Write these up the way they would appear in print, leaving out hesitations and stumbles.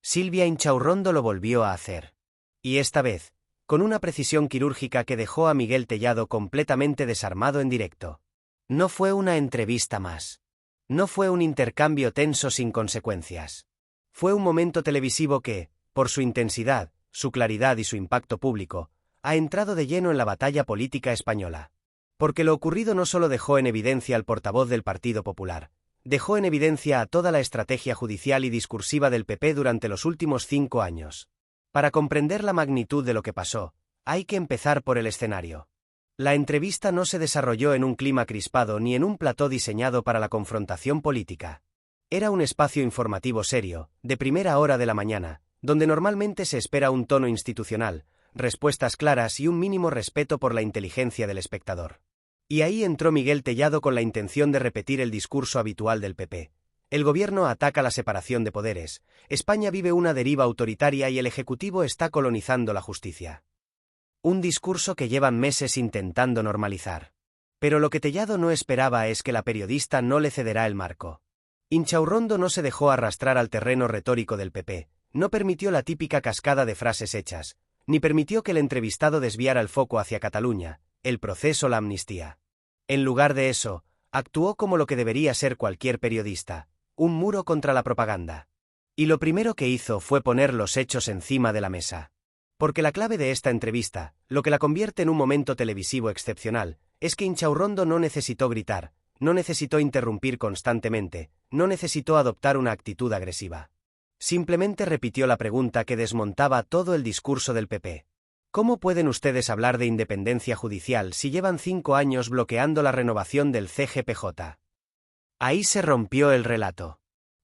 Silvia Inchaurrondo lo volvió a hacer. Y esta vez, con una precisión quirúrgica que dejó a Miguel Tellado completamente desarmado en directo. No fue una entrevista más. No fue un intercambio tenso sin consecuencias. Fue un momento televisivo que, por su intensidad, su claridad y su impacto público, ha entrado de lleno en la batalla política española. Porque lo ocurrido no solo dejó en evidencia al portavoz del Partido Popular, dejó en evidencia a toda la estrategia judicial y discursiva del PP durante los últimos 5 años. Para comprender la magnitud de lo que pasó, hay que empezar por el escenario. La entrevista no se desarrolló en un clima crispado ni en un plató diseñado para la confrontación política. Era un espacio informativo serio, de primera hora de la mañana, donde normalmente se espera un tono institucional, respuestas claras y un mínimo respeto por la inteligencia del espectador. Y ahí entró Miguel Tellado con la intención de repetir el discurso habitual del PP. El gobierno ataca la separación de poderes, España vive una deriva autoritaria y el Ejecutivo está colonizando la justicia. Un discurso que llevan meses intentando normalizar. Pero lo que Tellado no esperaba es que la periodista no le cederá el marco. Inchaurrondo no se dejó arrastrar al terreno retórico del PP, no permitió la típica cascada de frases hechas, ni permitió que el entrevistado desviara el foco hacia Cataluña, el proceso, la amnistía. En lugar de eso, actuó como lo que debería ser cualquier periodista, un muro contra la propaganda. Y lo primero que hizo fue poner los hechos encima de la mesa. Porque la clave de esta entrevista, lo que la convierte en un momento televisivo excepcional, es que Inchaurrondo no necesitó gritar, no necesitó interrumpir constantemente, no necesitó adoptar una actitud agresiva. Simplemente repitió la pregunta que desmontaba todo el discurso del PP. ¿Cómo pueden ustedes hablar de independencia judicial si llevan 5 años bloqueando la renovación del CGPJ? Ahí se rompió el relato.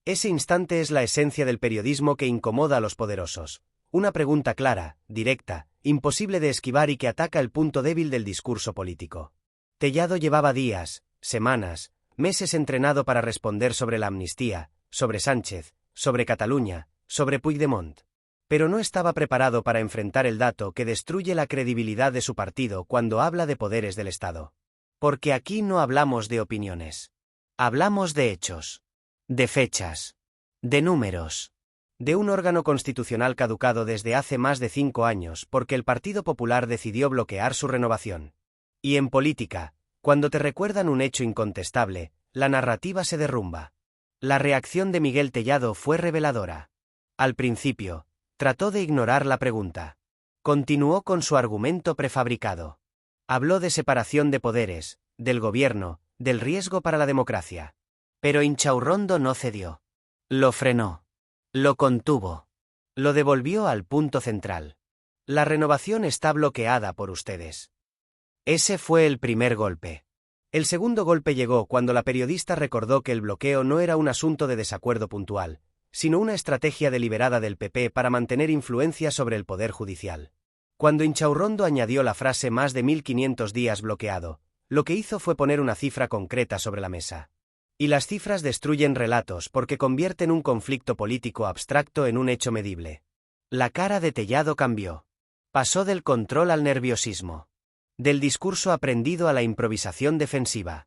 Ese instante es la esencia del periodismo que incomoda a los poderosos. Una pregunta clara, directa, imposible de esquivar y que ataca el punto débil del discurso político. Tellado llevaba días, semanas, meses entrenado para responder sobre la amnistía, sobre Sánchez, sobre Cataluña, sobre Puigdemont. Pero no estaba preparado para enfrentar el dato que destruye la credibilidad de su partido cuando habla de poderes del Estado. Porque aquí no hablamos de opiniones. Hablamos de hechos. De fechas. De números. De un órgano constitucional caducado desde hace más de 5 años porque el Partido Popular decidió bloquear su renovación. Y en política, cuando te recuerdan un hecho incontestable, la narrativa se derrumba. La reacción de Miguel Tellado fue reveladora. Al principio, trató de ignorar la pregunta. Continuó con su argumento prefabricado. Habló de separación de poderes, del gobierno, del riesgo para la democracia. Pero Inchaurrondo no cedió. Lo frenó. Lo contuvo. Lo devolvió al punto central. La renovación está bloqueada por ustedes. Ese fue el primer golpe. El segundo golpe llegó cuando la periodista recordó que el bloqueo no era un asunto de desacuerdo puntual, sino una estrategia deliberada del PP para mantener influencia sobre el Poder Judicial. Cuando Inchaurrondo añadió la frase más de 1500 días bloqueado, lo que hizo fue poner una cifra concreta sobre la mesa. Y las cifras destruyen relatos porque convierten un conflicto político abstracto en un hecho medible. La cara de Tellado cambió. Pasó del control al nerviosismo. Del discurso aprendido a la improvisación defensiva.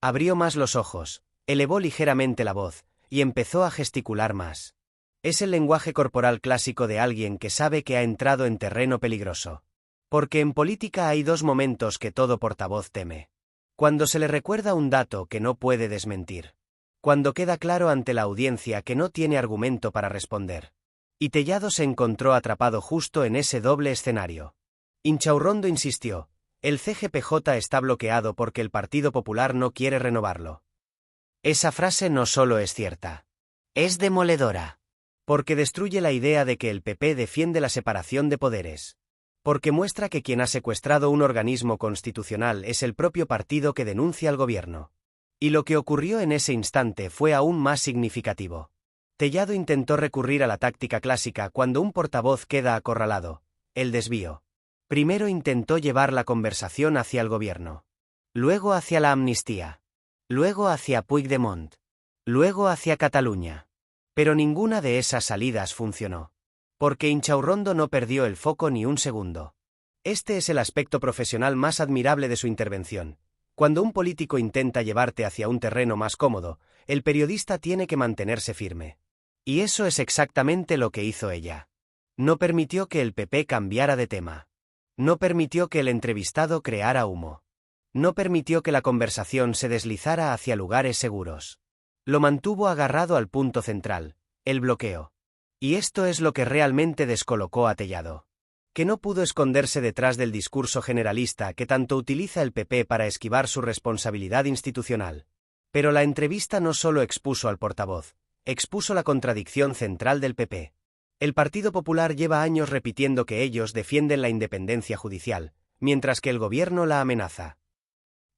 Abrió más los ojos, elevó ligeramente la voz, y empezó a gesticular más. Es el lenguaje corporal clásico de alguien que sabe que ha entrado en terreno peligroso. Porque en política hay 2 momentos que todo portavoz teme. Cuando se le recuerda un dato que no puede desmentir. Cuando queda claro ante la audiencia que no tiene argumento para responder. Y Tellado se encontró atrapado justo en ese doble escenario. Inchaurrondo insistió, el CGPJ está bloqueado porque el Partido Popular no quiere renovarlo. Esa frase no solo es cierta. Es demoledora. Porque destruye la idea de que el PP defiende la separación de poderes. Porque muestra que quien ha secuestrado un organismo constitucional es el propio partido que denuncia al gobierno. Y lo que ocurrió en ese instante fue aún más significativo. Tellado intentó recurrir a la táctica clásica cuando un portavoz queda acorralado, el desvío. Primero intentó llevar la conversación hacia el gobierno. Luego hacia la amnistía. Luego hacia Puigdemont. Luego hacia Cataluña. Pero ninguna de esas salidas funcionó. Porque Inchaurrondo no perdió el foco ni un segundo. Este es el aspecto profesional más admirable de su intervención. Cuando un político intenta llevarte hacia un terreno más cómodo, el periodista tiene que mantenerse firme. Y eso es exactamente lo que hizo ella. No permitió que el PP cambiara de tema. No permitió que el entrevistado creara humo. No permitió que la conversación se deslizara hacia lugares seguros. Lo mantuvo agarrado al punto central, el bloqueo. Y esto es lo que realmente descolocó a Tellado. Que no pudo esconderse detrás del discurso generalista que tanto utiliza el PP para esquivar su responsabilidad institucional. Pero la entrevista no solo expuso al portavoz, expuso la contradicción central del PP. El Partido Popular lleva años repitiendo que ellos defienden la independencia judicial, mientras que el gobierno la amenaza.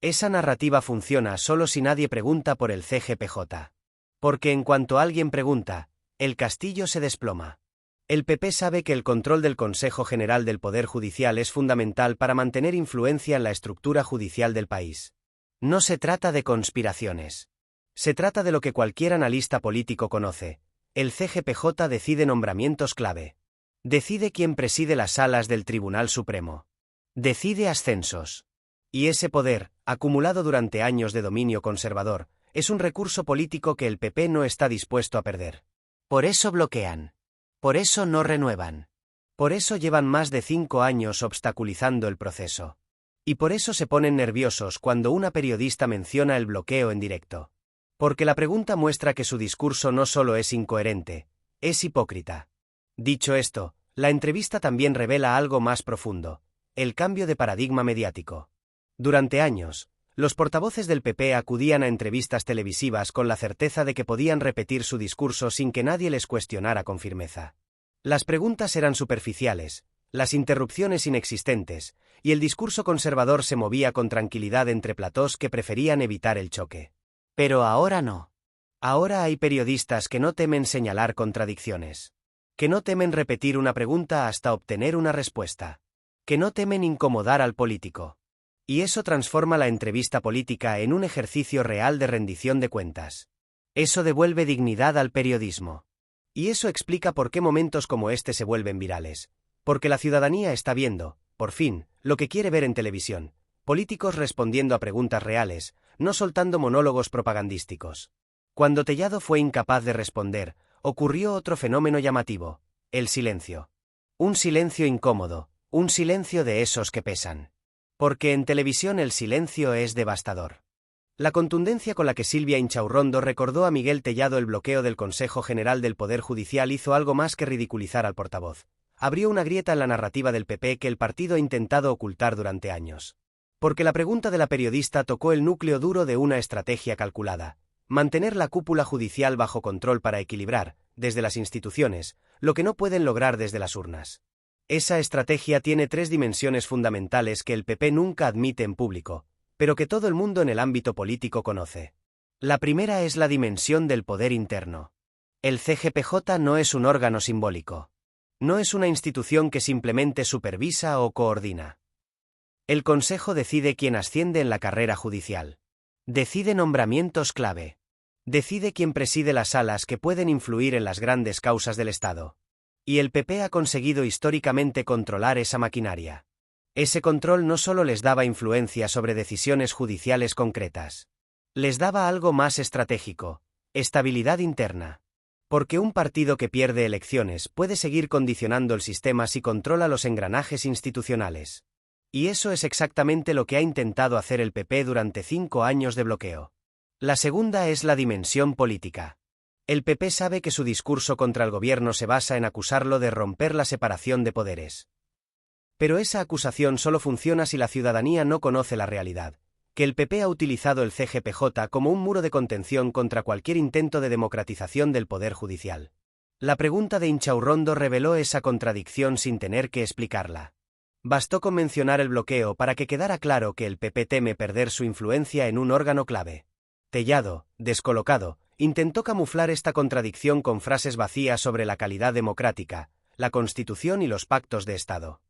Esa narrativa funciona solo si nadie pregunta por el CGPJ. Porque en cuanto alguien pregunta, el castillo se desploma. El PP sabe que el control del Consejo General del Poder Judicial es fundamental para mantener influencia en la estructura judicial del país. No se trata de conspiraciones. Se trata de lo que cualquier analista político conoce. El CGPJ decide nombramientos clave. Decide quién preside las salas del Tribunal Supremo. Decide ascensos. Y ese poder, acumulado durante años de dominio conservador, es un recurso político que el PP no está dispuesto a perder. Por eso bloquean. Por eso no renuevan. Por eso llevan más de 5 años obstaculizando el proceso. Y por eso se ponen nerviosos cuando una periodista menciona el bloqueo en directo. Porque la pregunta muestra que su discurso no solo es incoherente, es hipócrita. Dicho esto, la entrevista también revela algo más profundo: el cambio de paradigma mediático. Durante años, los portavoces del PP acudían a entrevistas televisivas con la certeza de que podían repetir su discurso sin que nadie les cuestionara con firmeza. Las preguntas eran superficiales, las interrupciones inexistentes, y el discurso conservador se movía con tranquilidad entre platós que preferían evitar el choque. Pero ahora no. Ahora hay periodistas que no temen señalar contradicciones. Que no temen repetir una pregunta hasta obtener una respuesta. Que no temen incomodar al político. Y eso transforma la entrevista política en un ejercicio real de rendición de cuentas. Eso devuelve dignidad al periodismo. Y eso explica por qué momentos como este se vuelven virales. Porque la ciudadanía está viendo, por fin, lo que quiere ver en televisión: políticos respondiendo a preguntas reales, no soltando monólogos propagandísticos. Cuando Tellado fue incapaz de responder, ocurrió otro fenómeno llamativo: el silencio. Un silencio incómodo, un silencio de esos que pesan. Porque en televisión el silencio es devastador. La contundencia con la que Silvia Inchaurrondo recordó a Miguel Tellado el bloqueo del Consejo General del Poder Judicial hizo algo más que ridiculizar al portavoz. Abrió una grieta en la narrativa del PP que el partido ha intentado ocultar durante años. Porque la pregunta de la periodista tocó el núcleo duro de una estrategia calculada: mantener la cúpula judicial bajo control para equilibrar, desde las instituciones, lo que no pueden lograr desde las urnas. Esa estrategia tiene 3 dimensiones fundamentales que el PP nunca admite en público, pero que todo el mundo en el ámbito político conoce. La primera es la dimensión del poder interno. El CGPJ no es un órgano simbólico. No es una institución que simplemente supervisa o coordina. El Consejo decide quién asciende en la carrera judicial. Decide nombramientos clave. Decide quién preside las salas que pueden influir en las grandes causas del Estado. Y el PP ha conseguido históricamente controlar esa maquinaria. Ese control no solo les daba influencia sobre decisiones judiciales concretas. Les daba algo más estratégico: estabilidad interna. Porque un partido que pierde elecciones puede seguir condicionando el sistema si controla los engranajes institucionales. Y eso es exactamente lo que ha intentado hacer el PP durante 5 años de bloqueo. La segunda es la dimensión política. El PP sabe que su discurso contra el gobierno se basa en acusarlo de romper la separación de poderes. Pero esa acusación solo funciona si la ciudadanía no conoce la realidad: que el PP ha utilizado el CGPJ como un muro de contención contra cualquier intento de democratización del poder judicial. La pregunta de Inchaurrondo reveló esa contradicción sin tener que explicarla. Bastó con mencionar el bloqueo para que quedara claro que el PP teme perder su influencia en un órgano clave. Tellado, descolocado, intentó camuflar esta contradicción con frases vacías sobre la calidad democrática, la Constitución y los pactos de Estado.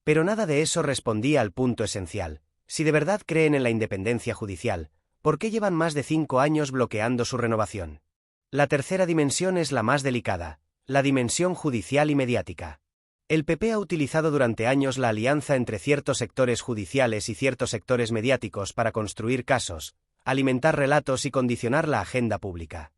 Pero nada de eso respondía al punto esencial: si de verdad creen en la independencia judicial, ¿por qué llevan más de 5 años bloqueando su renovación? La tercera dimensión es la más delicada: la dimensión judicial y mediática. El PP ha utilizado durante años la alianza entre ciertos sectores judiciales y ciertos sectores mediáticos para construir casos, alimentar relatos y condicionar la agenda pública.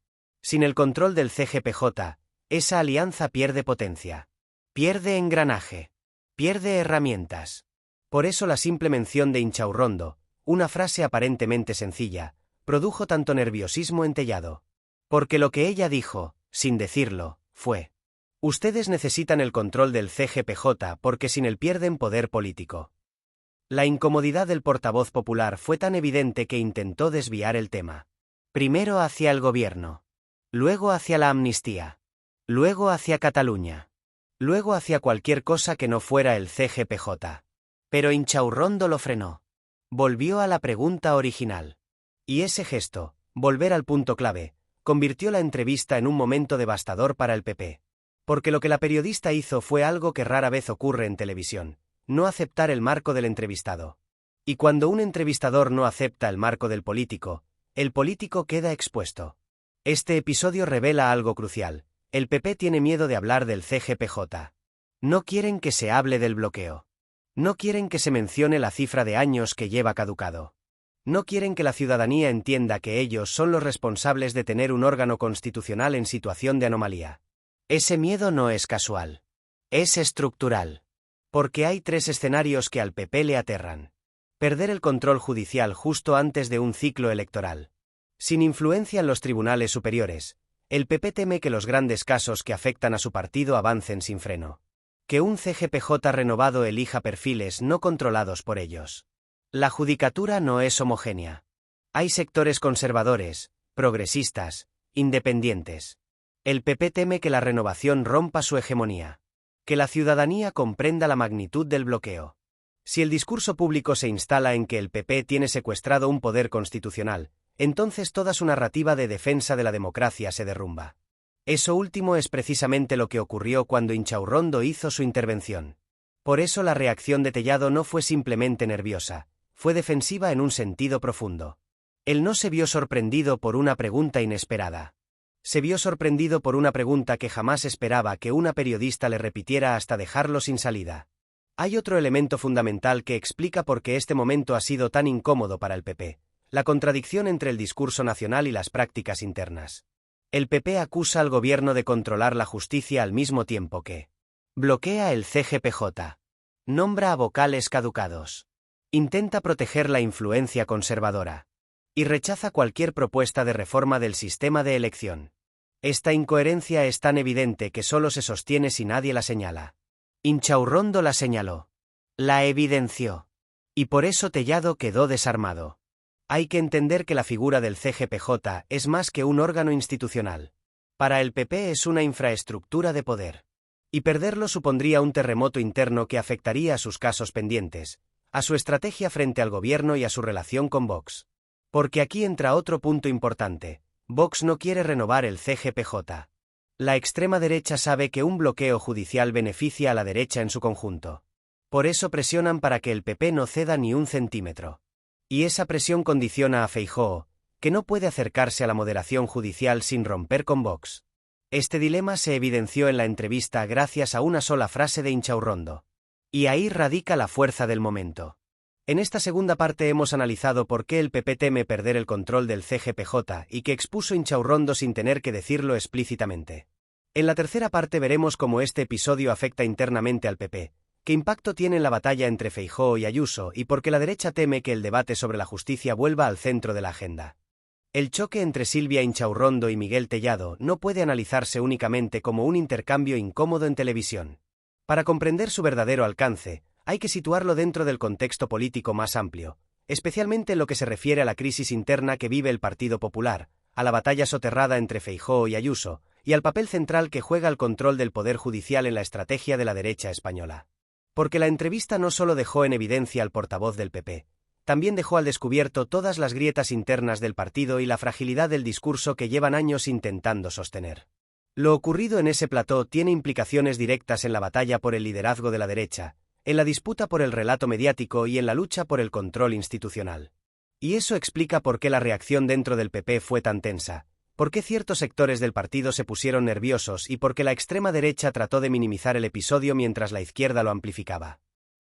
Sin el control del CGPJ, esa alianza pierde potencia. Pierde engranaje. Pierde herramientas. Por eso la simple mención de Inchaurrondo, una frase aparentemente sencilla, produjo tanto nerviosismo en Tellado. Porque lo que ella dijo, sin decirlo, fue: ustedes necesitan el control del CGPJ porque sin él pierden poder político. La incomodidad del portavoz popular fue tan evidente que intentó desviar el tema. Primero hacia el gobierno. Luego hacia la amnistía. Luego hacia Cataluña. Luego hacia cualquier cosa que no fuera el CGPJ. Pero Inchaurrondo lo frenó. Volvió a la pregunta original. Y ese gesto, volver al punto clave, convirtió la entrevista en un momento devastador para el PP. Porque lo que la periodista hizo fue algo que rara vez ocurre en televisión: no aceptar el marco del entrevistado. Y cuando un entrevistador no acepta el marco del político, el político queda expuesto. Este episodio revela algo crucial: el PP tiene miedo de hablar del CGPJ. No quieren que se hable del bloqueo. No quieren que se mencione la cifra de años que lleva caducado. No quieren que la ciudadanía entienda que ellos son los responsables de tener un órgano constitucional en situación de anomalía. Ese miedo no es casual. Es estructural. Porque hay tres escenarios que al PP le aterran. Perder el control judicial justo antes de un ciclo electoral. Sin influencia en los tribunales superiores, el PP teme que los grandes casos que afectan a su partido avancen sin freno. Que un CGPJ renovado elija perfiles no controlados por ellos. La judicatura no es homogénea. Hay sectores conservadores, progresistas, independientes. El PP teme que la renovación rompa su hegemonía. Que la ciudadanía comprenda la magnitud del bloqueo. Si el discurso público se instala en que el PP tiene secuestrado un poder constitucional, entonces toda su narrativa de defensa de la democracia se derrumba. Eso último es precisamente lo que ocurrió cuando Inchaurrondo hizo su intervención. Por eso la reacción de Tellado no fue simplemente nerviosa, fue defensiva en un sentido profundo. Él no se vio sorprendido por una pregunta inesperada. Se vio sorprendido por una pregunta que jamás esperaba que una periodista le repitiera hasta dejarlo sin salida. Hay otro elemento fundamental que explica por qué este momento ha sido tan incómodo para el PP: la contradicción entre el discurso nacional y las prácticas internas. El PP acusa al gobierno de controlar la justicia al mismo tiempo que bloquea el CGPJ, nombra a vocales caducados, intenta proteger la influencia conservadora y rechaza cualquier propuesta de reforma del sistema de elección. Esta incoherencia es tan evidente que solo se sostiene si nadie la señala. Inchaurrondo la señaló, la evidenció, y por eso Tellado quedó desarmado. Hay que entender que la figura del CGPJ es más que un órgano institucional. Para el PP es una infraestructura de poder. Y perderlo supondría un terremoto interno que afectaría a sus casos pendientes, a su estrategia frente al gobierno y a su relación con Vox. Porque aquí entra otro punto importante: Vox no quiere renovar el CGPJ. La extrema derecha sabe que un bloqueo judicial beneficia a la derecha en su conjunto. Por eso presionan para que el PP no ceda ni un centímetro. Y esa presión condiciona a Feijóo, que no puede acercarse a la moderación judicial sin romper con Vox. Este dilema se evidenció en la entrevista gracias a una sola frase de Inchaurrondo. Y ahí radica la fuerza del momento. En esta segunda parte hemos analizado por qué el PP teme perder el control del CGPJ y que expuso Inchaurrondo sin tener que decirlo explícitamente. En la tercera parte veremos cómo este episodio afecta internamente al PP, qué impacto tiene en la batalla entre Feijóo y Ayuso y por qué la derecha teme que el debate sobre la justicia vuelva al centro de la agenda. El choque entre Silvia Inchaurrondo y Miguel Tellado no puede analizarse únicamente como un intercambio incómodo en televisión. Para comprender su verdadero alcance, hay que situarlo dentro del contexto político más amplio, especialmente en lo que se refiere a la crisis interna que vive el Partido Popular, a la batalla soterrada entre Feijóo y Ayuso, y al papel central que juega el control del poder judicial en la estrategia de la derecha española. Porque la entrevista no solo dejó en evidencia al portavoz del PP, también dejó al descubierto todas las grietas internas del partido y la fragilidad del discurso que llevan años intentando sostener. Lo ocurrido en ese plató tiene implicaciones directas en la batalla por el liderazgo de la derecha, en la disputa por el relato mediático y en la lucha por el control institucional. Y eso explica por qué la reacción dentro del PP fue tan tensa, por qué ciertos sectores del partido se pusieron nerviosos y por qué la extrema derecha trató de minimizar el episodio mientras la izquierda lo amplificaba.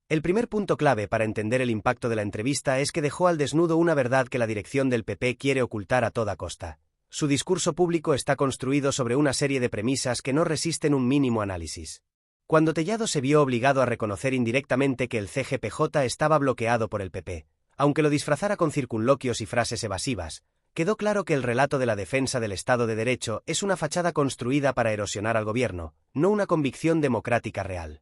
El primer punto clave para entender el impacto de la entrevista es que dejó al desnudo una verdad que la dirección del PP quiere ocultar a toda costa: Su discurso público está construido sobre una serie de premisas que no resisten un mínimo análisis. Cuando Tellado se vio obligado a reconocer indirectamente que el CGPJ estaba bloqueado por el PP, aunque lo disfrazara con circunloquios y frases evasivas, quedó claro que el relato de la defensa del Estado de Derecho es una fachada construida para erosionar al gobierno, no una convicción democrática real.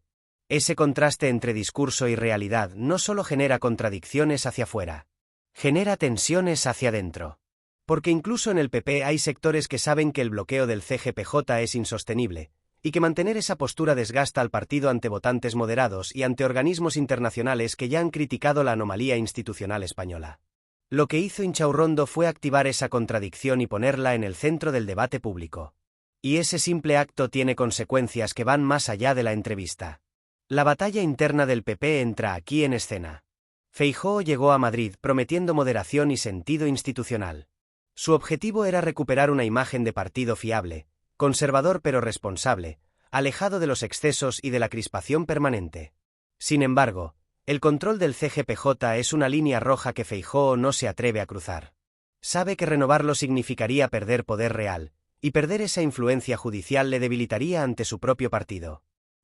Ese contraste entre discurso y realidad no solo genera contradicciones hacia afuera, genera tensiones hacia adentro. Porque incluso en el PP hay sectores que saben que el bloqueo del CGPJ es insostenible, y que mantener esa postura desgasta al partido ante votantes moderados y ante organismos internacionales que ya han criticado la anomalía institucional española. Lo que hizo Inchaurrondo fue activar esa contradicción y ponerla en el centro del debate público. Y ese simple acto tiene consecuencias que van más allá de la entrevista. La batalla interna del PP entra aquí en escena. Feijóo llegó a Madrid prometiendo moderación y sentido institucional. Su objetivo era recuperar una imagen de partido fiable, conservador pero responsable, alejado de los excesos y de la crispación permanente. Sin embargo, el control del CGPJ es una línea roja que Feijóo no se atreve a cruzar. Sabe que renovarlo significaría perder poder real, y perder esa influencia judicial le debilitaría ante su propio partido.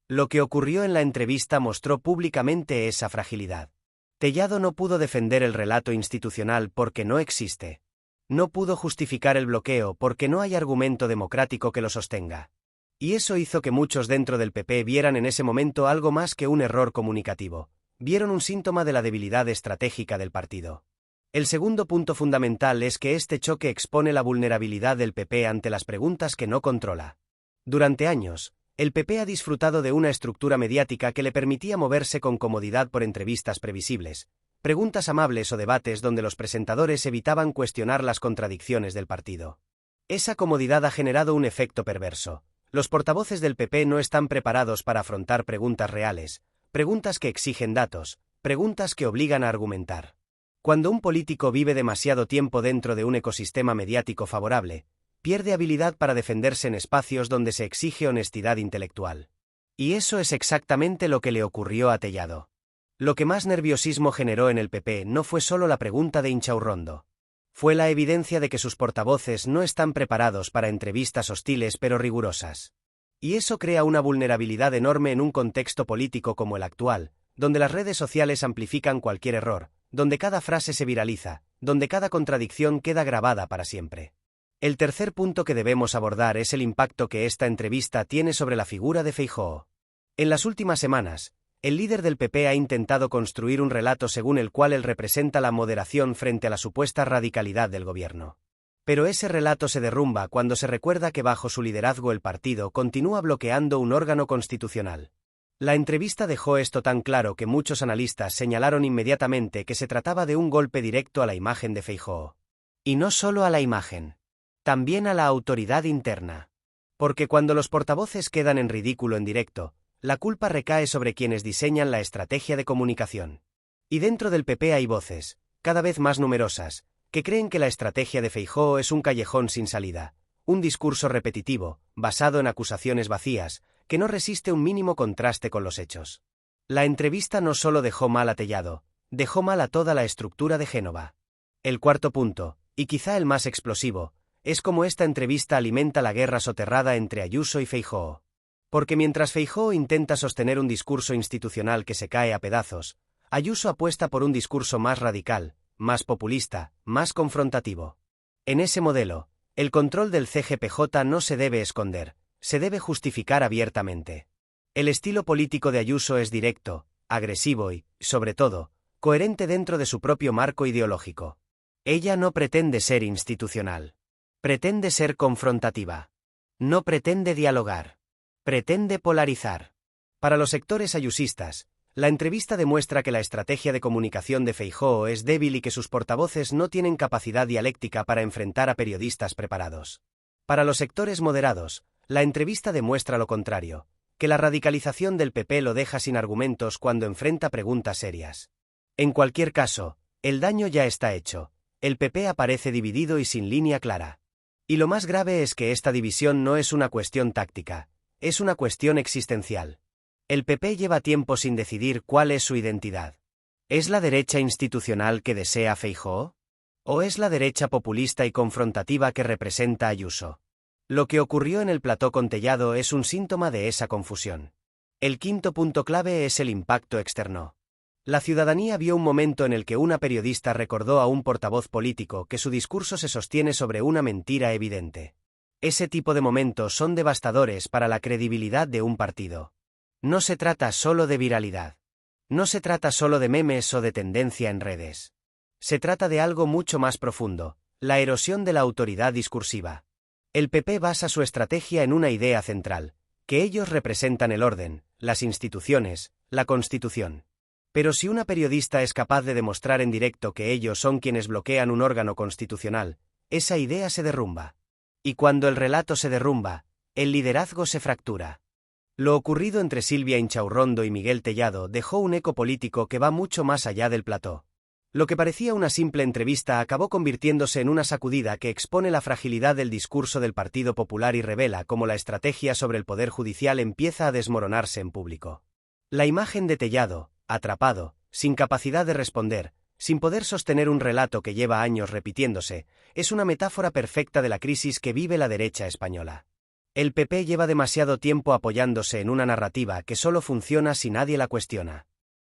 Lo que ocurrió en la entrevista mostró públicamente esa fragilidad. Tellado no pudo defender el relato institucional porque no existe. No pudo justificar el bloqueo porque no hay argumento democrático que lo sostenga. Y eso hizo que muchos dentro del PP vieran en ese momento algo más que un error comunicativo. Vieron un síntoma de la debilidad estratégica del partido. El segundo punto fundamental es que este choque expone la vulnerabilidad del PP ante las preguntas que no controla. Durante años, el PP ha disfrutado de una estructura mediática que le permitía moverse con comodidad por entrevistas previsibles, preguntas amables o debates donde los presentadores evitaban cuestionar las contradicciones del partido. Esa comodidad ha generado un efecto perverso. Los portavoces del PP no están preparados para afrontar preguntas reales, preguntas que exigen datos, preguntas que obligan a argumentar. Cuando un político vive demasiado tiempo dentro de un ecosistema mediático favorable, pierde habilidad para defenderse en espacios donde se exige honestidad intelectual. Y eso es exactamente lo que le ocurrió a Tellado. Lo que más nerviosismo generó en el PP no fue solo la pregunta de Inchaurrondo. Fue la evidencia de que sus portavoces no están preparados para entrevistas hostiles pero rigurosas. Y eso crea una vulnerabilidad enorme en un contexto político como el actual, donde las redes sociales amplifican cualquier error, donde cada frase se viraliza, donde cada contradicción queda grabada para siempre. El tercer punto que debemos abordar es el impacto que esta entrevista tiene sobre la figura de Feijóo. En las últimas semanas, el líder del PP ha intentado construir un relato según el cual él representa la moderación frente a la supuesta radicalidad del gobierno. Pero ese relato se derrumba cuando se recuerda que bajo su liderazgo el partido continúa bloqueando un órgano constitucional. La entrevista dejó esto tan claro que muchos analistas señalaron inmediatamente que se trataba de un golpe directo a la imagen de Feijóo. Y no solo a la imagen, también a la autoridad interna. Porque cuando los portavoces quedan en ridículo en directo, la culpa recae sobre quienes diseñan la estrategia de comunicación. Y dentro del PP hay voces, cada vez más numerosas, que creen que la estrategia de Feijóo es un callejón sin salida, un discurso repetitivo, basado en acusaciones vacías, que no resiste un mínimo contraste con los hechos. La entrevista no solo dejó mal a Tellado, dejó mal a toda la estructura de Génova. El cuarto punto, y quizá el más explosivo, es cómo esta entrevista alimenta la guerra soterrada entre Ayuso y Feijóo. Porque mientras Feijóo intenta sostener un discurso institucional que se cae a pedazos, Ayuso apuesta por un discurso más radical, más populista, más confrontativo. En ese modelo, el control del CGPJ no se debe esconder, se debe justificar abiertamente. El estilo político de Ayuso es directo, agresivo y, sobre todo, coherente dentro de su propio marco ideológico. Ella no pretende ser institucional. Pretende ser confrontativa. No pretende dialogar. Pretende polarizar. Para los sectores ayusistas, la entrevista demuestra que la estrategia de comunicación de Feijóo es débil y que sus portavoces no tienen capacidad dialéctica para enfrentar a periodistas preparados. Para los sectores moderados, la entrevista demuestra lo contrario, que la radicalización del PP lo deja sin argumentos cuando enfrenta preguntas serias. En cualquier caso, el daño ya está hecho, el PP aparece dividido y sin línea clara. Y lo más grave es que esta división no es una cuestión táctica, es una cuestión existencial. El PP lleva tiempo sin decidir cuál es su identidad. ¿Es la derecha institucional que desea Feijóo? ¿O es la derecha populista y confrontativa que representa Ayuso? Lo que ocurrió en el plató con Tellado es un síntoma de esa confusión. El quinto punto clave es el impacto externo. La ciudadanía vio un momento en el que una periodista recordó a un portavoz político que su discurso se sostiene sobre una mentira evidente. Ese tipo de momentos son devastadores para la credibilidad de un partido. No se trata solo de viralidad. No se trata solo de memes o de tendencia en redes. Se trata de algo mucho más profundo, la erosión de la autoridad discursiva. El PP basa su estrategia en una idea central, que ellos representan el orden, las instituciones, la Constitución. Pero si una periodista es capaz de demostrar en directo que ellos son quienes bloquean un órgano constitucional, esa idea se derrumba. Y cuando el relato se derrumba, el liderazgo se fractura. Lo ocurrido entre Silvia Inchaurrondo y Miguel Tellado dejó un eco político que va mucho más allá del plató. Lo que parecía una simple entrevista acabó convirtiéndose en una sacudida que expone la fragilidad del discurso del Partido Popular y revela cómo la estrategia sobre el Poder Judicial empieza a desmoronarse en público. La imagen de Tellado, atrapado, sin capacidad de responder, sin poder sostener un relato que lleva años repitiéndose, es una metáfora perfecta de la crisis que vive la derecha española. El PP lleva demasiado tiempo apoyándose en una narrativa que solo funciona si nadie la cuestiona.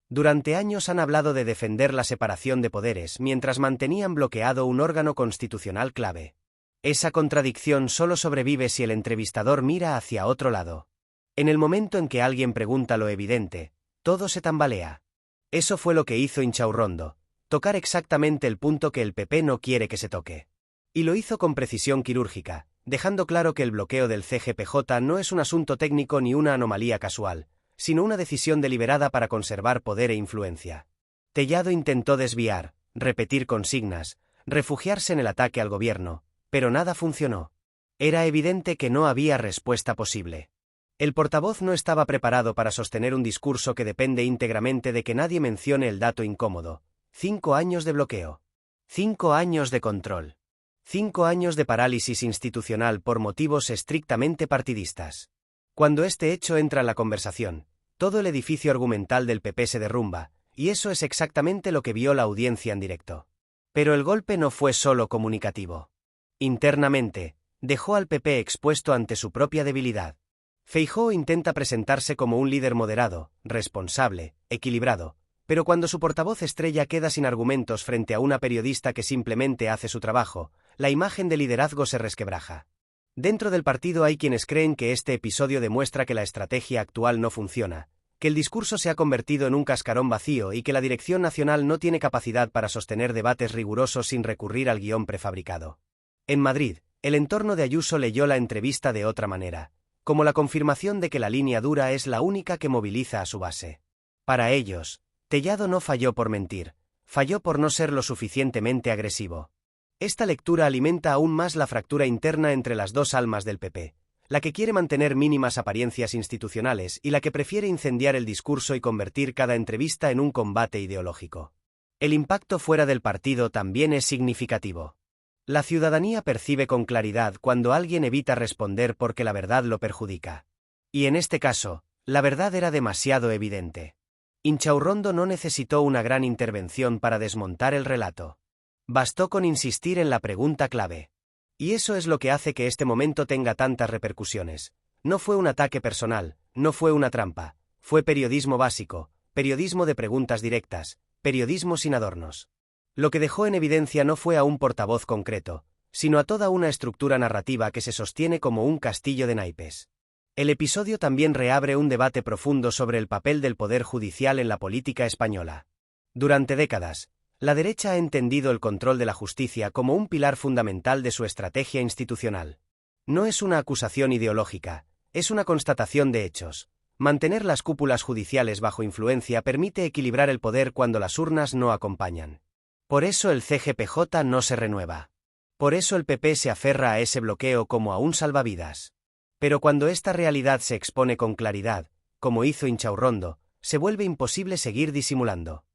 Durante años han hablado de defender la separación de poderes mientras mantenían bloqueado un órgano constitucional clave. Esa contradicción solo sobrevive si el entrevistador mira hacia otro lado. En el momento en que alguien pregunta lo evidente, todo se tambalea. Eso fue lo que hizo Inchaurrondo, tocar exactamente el punto que el PP no quiere que se toque. Y lo hizo con precisión quirúrgica, dejando claro que el bloqueo del CGPJ no es un asunto técnico ni una anomalía casual, sino una decisión deliberada para conservar poder e influencia. Tellado intentó desviar, repetir consignas, refugiarse en el ataque al gobierno, pero nada funcionó. Era evidente que no había respuesta posible. El portavoz no estaba preparado para sostener un discurso que depende íntegramente de que nadie mencione el dato incómodo: 5 años de bloqueo. 5 años de control. 5 años de parálisis institucional por motivos estrictamente partidistas. Cuando este hecho entra en la conversación, todo el edificio argumental del PP se derrumba, y eso es exactamente lo que vio la audiencia en directo. Pero el golpe no fue solo comunicativo. Internamente, dejó al PP expuesto ante su propia debilidad. Feijóo intenta presentarse como un líder moderado, responsable, equilibrado, pero cuando su portavoz estrella queda sin argumentos frente a una periodista que simplemente hace su trabajo, la imagen de liderazgo se resquebraja. Dentro del partido hay quienes creen que este episodio demuestra que la estrategia actual no funciona, que el discurso se ha convertido en un cascarón vacío y que la dirección nacional no tiene capacidad para sostener debates rigurosos sin recurrir al guión prefabricado. En Madrid, el entorno de Ayuso leyó la entrevista de otra manera, como la confirmación de que la línea dura es la única que moviliza a su base. Para ellos, Tellado no falló por mentir, falló por no ser lo suficientemente agresivo. Esta lectura alimenta aún más la fractura interna entre las dos almas del PP, la que quiere mantener mínimas apariencias institucionales y la que prefiere incendiar el discurso y convertir cada entrevista en un combate ideológico. El impacto fuera del partido también es significativo. La ciudadanía percibe con claridad cuando alguien evita responder porque la verdad lo perjudica. Y en este caso, la verdad era demasiado evidente. Inchaurrondo no necesitó una gran intervención para desmontar el relato. Bastó con insistir en la pregunta clave. Y eso es lo que hace que este momento tenga tantas repercusiones. No fue un ataque personal, no fue una trampa, fue periodismo básico, periodismo de preguntas directas, periodismo sin adornos. Lo que dejó en evidencia no fue a un portavoz concreto, sino a toda una estructura narrativa que se sostiene como un castillo de naipes. El episodio también reabre un debate profundo sobre el papel del Poder Judicial en la política española. Durante décadas, la derecha ha entendido el control de la justicia como un pilar fundamental de su estrategia institucional. No es una acusación ideológica, es una constatación de hechos. Mantener las cúpulas judiciales bajo influencia permite equilibrar el poder cuando las urnas no acompañan. Por eso el CGPJ no se renueva. Por eso el PP se aferra a ese bloqueo como a un salvavidas. Pero cuando esta realidad se expone con claridad, como hizo Inchaurrondo, se vuelve imposible seguir disimulando.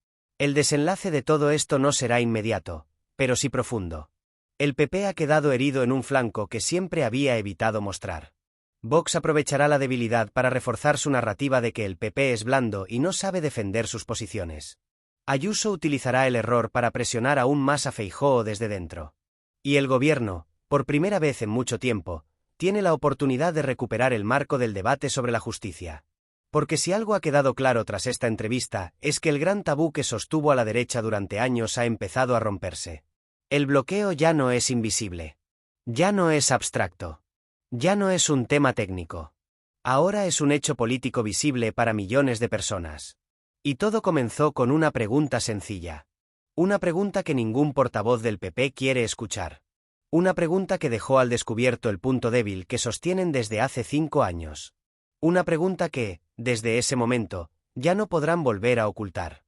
El desenlace de todo esto no será inmediato, pero sí profundo. El PP ha quedado herido en un flanco que siempre había evitado mostrar. Vox aprovechará la debilidad para reforzar su narrativa de que el PP es blando y no sabe defender sus posiciones. Ayuso utilizará el error para presionar aún más a Feijóo desde dentro. Y el gobierno, por primera vez en mucho tiempo, tiene la oportunidad de recuperar el marco del debate sobre la justicia. Porque si algo ha quedado claro tras esta entrevista, es que el gran tabú que sostuvo a la derecha durante años ha empezado a romperse. El bloqueo ya no es invisible. Ya no es abstracto. Ya no es un tema técnico. Ahora es un hecho político visible para millones de personas. Y todo comenzó con una pregunta sencilla. Una pregunta que ningún portavoz del PP quiere escuchar. Una pregunta que dejó al descubierto el punto débil que sostienen desde hace 5 años. Una pregunta que, desde ese momento, ya no podrán volver a ocultar.